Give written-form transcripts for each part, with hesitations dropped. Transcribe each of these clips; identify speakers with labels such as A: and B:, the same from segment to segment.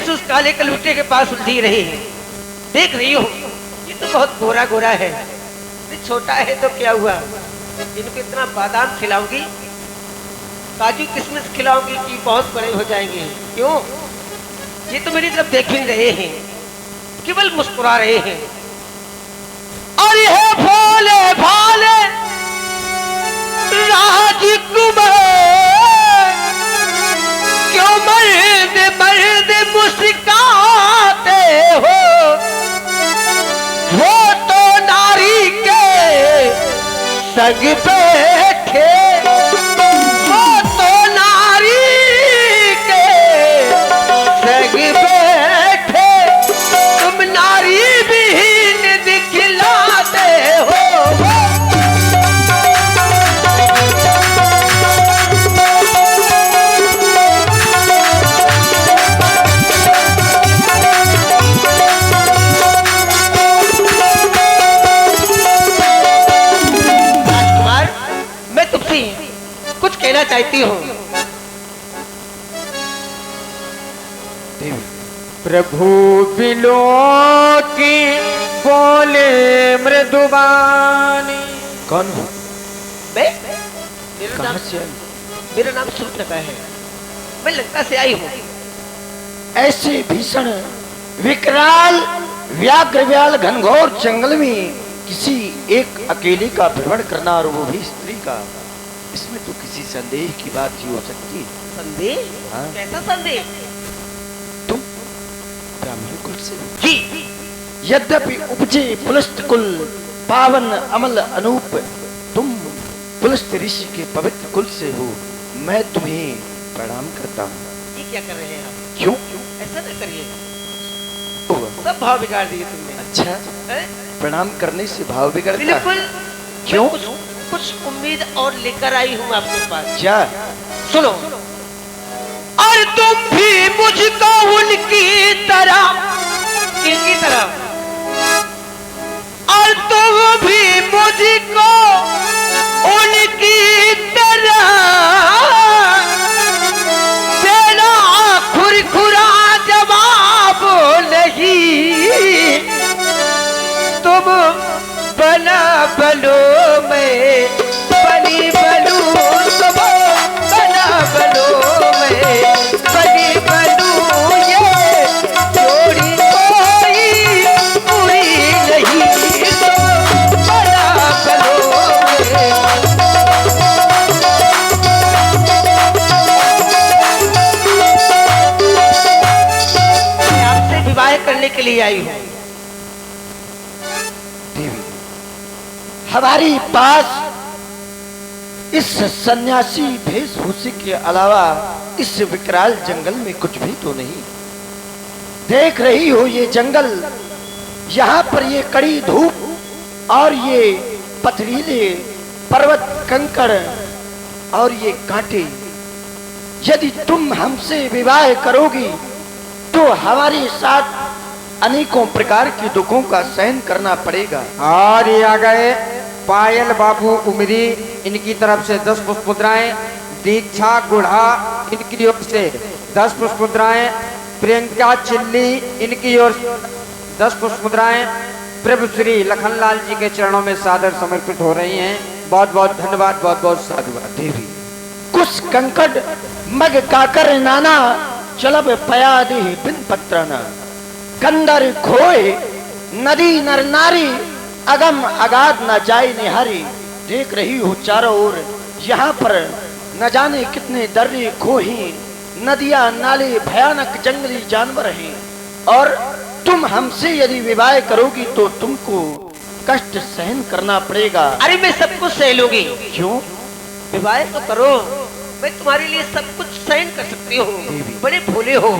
A: से उस काले कलूटे के पास उलझी रही है। देख रही हो ये तो बहुत गोरा गोरा है, छोटा है तो क्या हुआ, इनको इतना बादाम खिलाऊंगी, काजू किशमिश खिलाऊंगी कि बहुत बड़े हो जाएंगे। क्यों, ये तो मेरी तरफ देख भी रहे हैं, केवल मुस्कुरा रहे हैं। और ये भोले भाले राजकुमार क्यों मर्द मर्द मुस्काते हो, वो तो नारी के संग बैठे, वो तो नारी के संग बैठे, तुम नारी विहीन दिखलाते हो। कुछ कहना चाहती हूँ।
B: प्रभु बिलो की बोले मृदुबानी।
A: कौन हो? मैं? मेरा नाम सूर्पनखा है, मैं लंका से आई हूँ।
C: ऐसे भीषण विकराल व्याघ्र घनघोर जंगल में किसी एक अकेले का भ्रमण करना, और वो भी स्त्री का, इसमें तो किसी संदेह की बात ही हो सकती है।
A: संदेह?
C: हाँ?
A: कैसा संदेह?
C: तुम ब्राह्मण कुल से हो?
A: जी।
C: यद्यपि उपजे पुलस्त कुल पावन अमल अनूप, तुम पुलस्त ऋषि के पवित्र कुल से हो, मैं तुम्हें प्रणाम करता हूँ।
A: ये क्या कर रहे हैं आप?
C: क्यों?
A: ऐसा न करिए, सब भाव बिगाड़ दिए तुमने।
C: अच्छा, प्रणाम करने से भाव बिगड़ता?
A: बिल्कुल।
C: क्यों?
A: कुछ उम्मीद और लेकर आई हूँ आपके पास।
C: क्या?
A: सुनो। और तुम भी मुझको उनकी तरह, किनकी तरह? और तुम भी मुझको उनकी तरह देना खुरखुरा जवाब नहीं, तुम बना बलो में बनी बनू, तुम बना बलो में बनी बनू, ये जोड़ी कोई पूरी नहीं, तुम बना बलो में। मैं आपसे विवाह करने के लिए आई हूँ।
C: हमारी पास इस सन्यासी वेशभूषे के अलावा इस विकराल जंगल में कुछ भी तो नहीं। देख रही हो ये जंगल, यहाँ पर ये कड़ी धूप और ये पथरीले पर्वत कंकड़ और ये कांटे, यदि तुम हमसे विवाह करोगी तो हमारे साथ अनेकों प्रकार के दुखों का सहन करना पड़ेगा।
B: और ये आ गए पायल बाबू उमरी, इनकी तरफ से 10 पुष्पमुद्राएं, दीक्षा गुढ़ा इनकी ओर से 10 पुष्पमुद्राएं, प्रियंका चिल्ली इनकी ओर 10 पुष्पमुद्राएं प्रभु श्री लखनलाल जी के चरणों में सादर समर्पित हो रही हैं। बहुत बहुत धन्यवाद, बहुत बहुत साधुवाद।
C: देवी कुछ कंकड़ मग काकर नाना चलब पयादि बिन पत्राना, कंदर खोए नदी नर नारी अगम अगाध न जाए निहारी। देख रही हो चारों ओर यहाँ पर न जाने कितने दर्रे खोही, नदियां नाले भयानक जंगली जानवर हैं, और तुम हमसे यदि विवाह करोगी तो तुमको कष्ट सहन करना पड़ेगा।
A: अरे मैं सब कुछ सह लूंगी।
C: क्यों?
A: विवाह तो करो, मैं तुम्हारे लिए सब कुछ सहन कर सकती हूँ, बड़े भोले हो।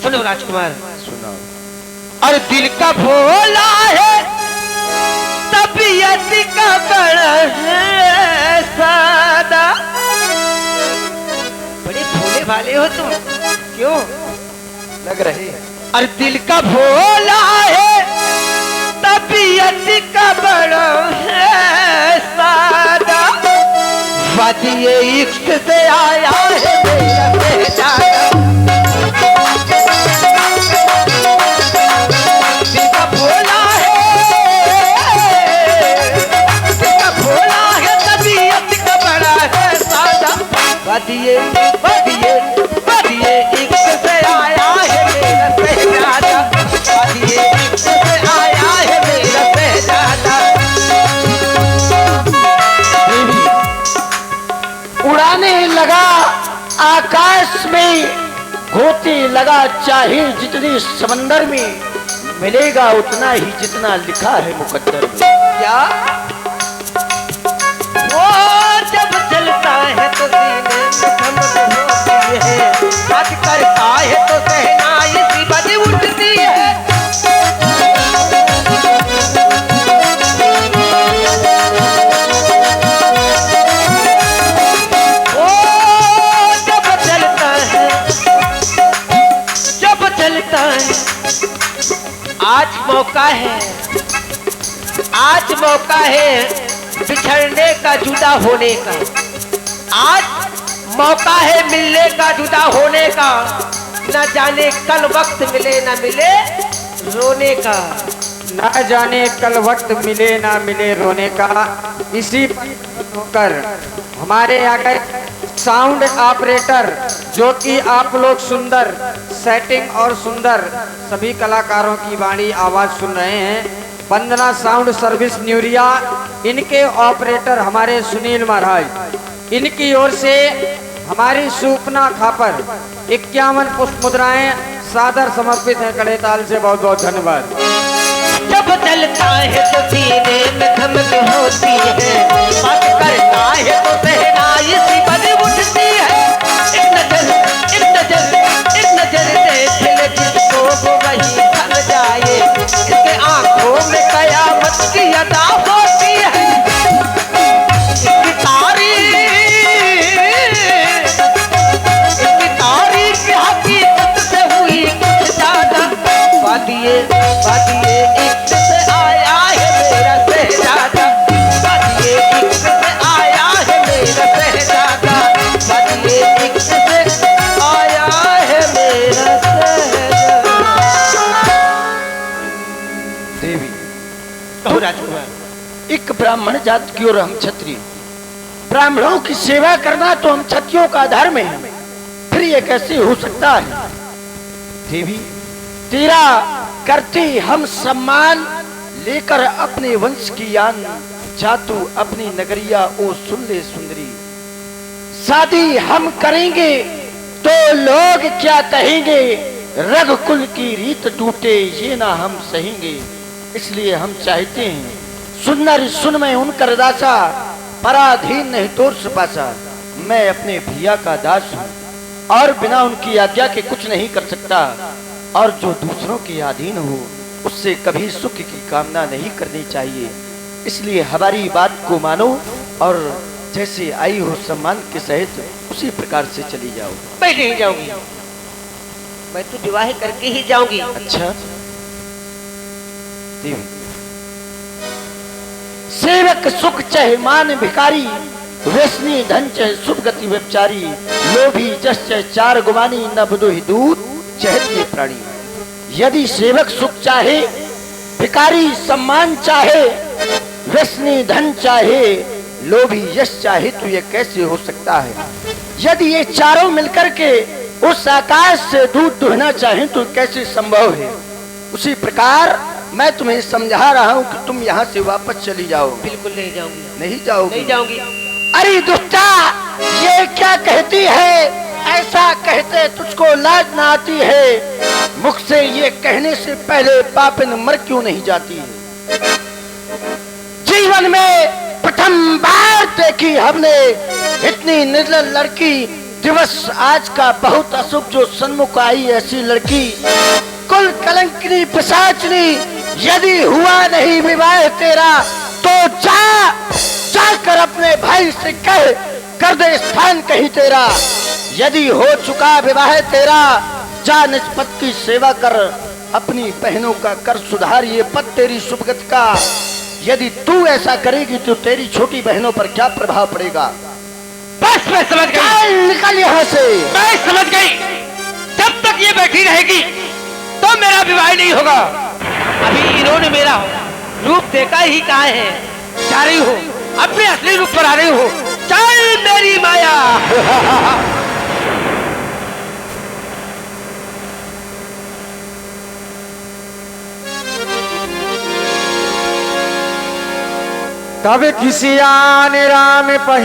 A: सुनो राजकुमार,
C: सुनाओ।
A: और दिल का भोला है, तबीयत का बड़ा है सादा। बड़े भोले भाले हो तुम, क्यों
C: लग रहे?
A: और दिल का भोला है, तबीयत का बड़ा है सादा। वादिये इश्क से आया है मेरा बेटा।
C: आकाश में गोते लगा चाहे जितने समंदर में, मिलेगा उतना ही जितना लिखा है मुकद्दर में।
A: क्या वो जब चलता है तो सीने में धमक होती है, बात करता है तो सहनाई सी बज उठती है। वो जब चलता है, जब चलता है, आज मौका है, आज मौका है बिछड़ने का, जुदा होने का। आज मौका है मिलने का, जुदा होने का। न जाने कल वक्त मिले न मिले रोने का।
B: ना जाने कल वक्त मिले ना मिले रोने का। इसी पर होकर हमारे यहाँ का साउंड ऑपरेटर, जो कि आप लोग सुंदर सेटिंग और सुंदर सभी कलाकारों की वाणी आवाज सुन रहे हैं, वंदना साउंड सर्विस न्यूरिया, इनके ऑपरेटर हमारे सुनील महाराज, इनकी ओर से हमारी सूपना खापर 51 पुष्प मुद्राएं सादर समर्पित है कड़े ताल से। बहुत बहुत धन्यवाद।
A: जब चलता है तो सीने में धमक होती है, बात करता है तो सहनाई सी बज उठती है। एक नजर, एक नजर, एक नजर देख ले जिसको वो वही थम जाए। इसके आंखों में कयामत की अदा होती है। इसकी तारीफ हकीकत से हुई कुछ ज्यादा। वादिये वादिये इश्क से आया है मेरा शहजादा, वादिये इश्क से आया है मेरा शहजादा, वादिये इश्क से आया है मेरा शहजादा।
C: देवी,
A: कहो राजकुमार।
C: एक ब्राह्मण जात की और हम क्षत्रिय, ब्राह्मणों की सेवा करना तो हम क्षत्रियों का धर्म है, फिर ये कैसे हो सकता है? देवी, तेरा करते हम सम्मान लेकर अपने वंश की यान, जा तू अपनी नगरिया ओ सुन ले सुंदरी। शादी हम करेंगे तो लोग क्या कहेंगे, रघुकुल की रीत टूटे ये ना हम सहेंगे। इसलिए हम चाहते हैं सुंदर सुन मैं उनकर दासा, पराधीन नहीं तोर सपासा। मैं अपने भैया का दास हूँ और बिना उनकी आज्ञा के कुछ नहीं कर सकता, और जो दूसरों के अधीन हो उससे कभी सुख की कामना नहीं करनी चाहिए। इसलिए हमारी बात को मानो और जैसे आई हो सम्मान के सहित उसी प्रकार से चली जाओ।
A: मैं नहीं जाऊंगी, मैं तो विवाह करके ही जाऊंगी।
C: अच्छा देवी, सेवक सुख चह मान भिकारी, व्यसनी धन चह शुभ गति व्यभिचारी, लोभी जस चह चार गुमानी, न बुधुहि दूत चहत प्राणी। यदि सेवक सुख चाहे, भिकारी सम्मान चाहे, व्यसनी धन चाहे, लोभी यश चाहे, तो ये कैसे हो सकता है? यदि ये चारों मिलकर के उस आकाश से दूध दुहना चाहें तो कैसे संभव है? उसी प्रकार मैं तुम्हें समझा रहा हूँ कि तुम यहाँ से वापस चली जाओ।
A: बिल्कुल नहीं जाऊंगी।
C: नहीं जाओगी?
A: नहीं जाऊंगी।
C: अरे दुष्टा, ये क्या कहती है? ऐसा कहते तुझको लाज ना आती है? मुख से ये कहने से पहले पापिन मर क्यों नहीं जाती है? जीवन में प्रथम बार देखी हमने इतनी निर्लज लड़की। दिवस आज का बहुत अशुभ जो सन्मुख आई ऐसी लड़की, कुल कलंकिनी पिशाचनी। यदि हुआ नहीं विवाह तेरा तो जाकर अपने भाई से कह कर दे स्थान कहीं तेरा। यदि हो चुका विवाह तेरा, जा निज पति की सेवा कर, अपनी बहनों का कर सुधार, ये पद तेरी शुभगति का। यदि तू ऐसा करेगी तो तेरी छोटी बहनों पर क्या प्रभाव पड़ेगा?
A: बस मैं समझ गई।
C: निकल यहाँ से।
A: मैं समझ गई। जब तक ये बैठी रहेगी तो मेरा विवाह नहीं होगा। अभी इन्होंने मेरा रूप देखा ही कहा है, जा रही हो अपने असली रूप पर आ रही हो। चल मेरी माया।
B: तब किसी आने राम पही